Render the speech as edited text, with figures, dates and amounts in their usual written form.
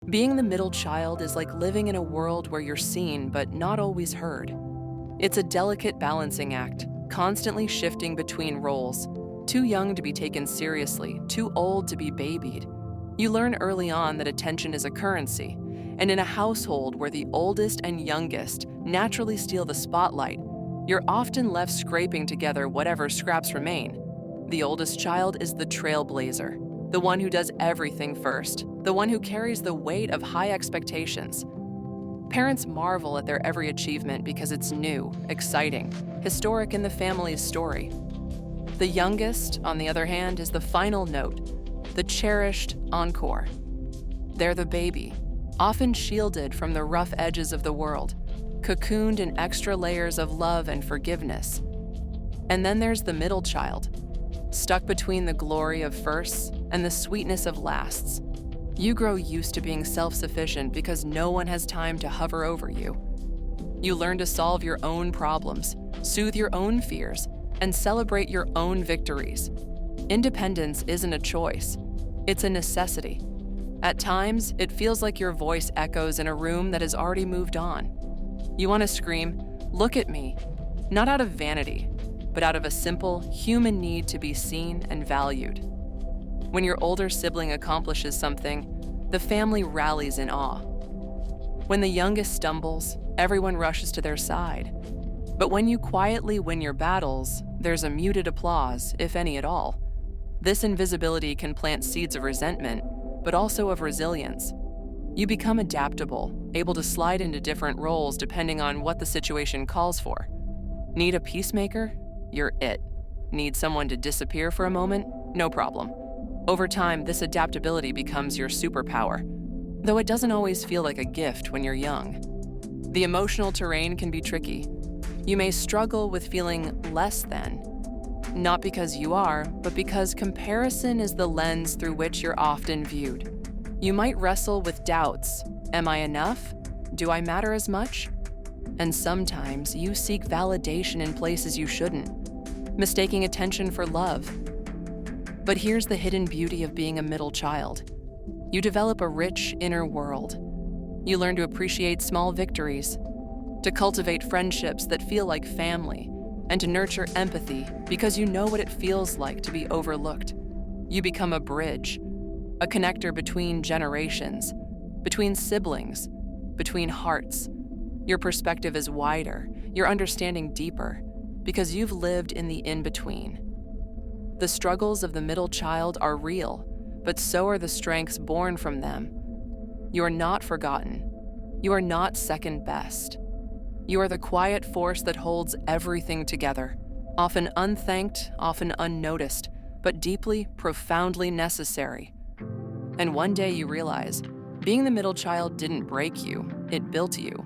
Being the middle child is like living in a world where you're seen but not always heard. It's a delicate balancing act, constantly shifting between roles. Too young to be taken seriously, too old to be babied. You learn early on that attention is a currency, and in a household where the oldest and youngest naturally steal the spotlight, you're often left scraping together whatever scraps remain. The oldest child is the trailblazer, the one who does everything first, the one who carries the weight of high expectations. Parents marvel at their every achievement because it's new, exciting, historic in the family's story. The youngest, on the other hand, is the final note, the cherished encore. They're the baby, often shielded from the rough edges of the world, cocooned in extra layers of love and forgiveness. And then there's the middle child, stuck between the glory of firsts and the sweetness of lasts. You grow used to being self-sufficient because no one has time to hover over you. You learn to solve your own problems, soothe your own fears, and celebrate your own victories. Independence isn't a choice, it's a necessity. At times, it feels like your voice echoes in a room that has already moved on. You want to scream, "Look at me," not out of vanity, but out of a simple human need to be seen and valued. When your older sibling accomplishes something, the family rallies in awe. When the youngest stumbles, everyone rushes to their side. But when you quietly win your battles, there's a muted applause, if any at all. This invisibility can plant seeds of resentment, but also of resilience. You become adaptable, able to slide into different roles depending on what the situation calls for. Need a peacemaker? You're it. Need someone to disappear for a moment? No problem. Over time, this adaptability becomes your superpower, though it doesn't always feel like a gift when you're young. The emotional terrain can be tricky. You may struggle with feeling less than, not because you are, but because comparison is the lens through which you're often viewed. You might wrestle with doubts. Am I enough? Do I matter as much? And sometimes you seek validation in places you shouldn't, mistaking attention for love. But here's the hidden beauty of being a middle child. You develop a rich inner world. You learn to appreciate small victories, to cultivate friendships that feel like family, and to nurture empathy because you know what it feels like to be overlooked. You become a bridge, a connector between generations, between siblings, between hearts. Your perspective is wider, your understanding deeper, because you've lived in the in-between. The struggles of the middle child are real, but so are the strengths born from them. You are not forgotten. You are not second best. You are the quiet force that holds everything together, often unthanked, often unnoticed, but deeply, profoundly necessary. And one day you realize, being the middle child didn't break you, it built you.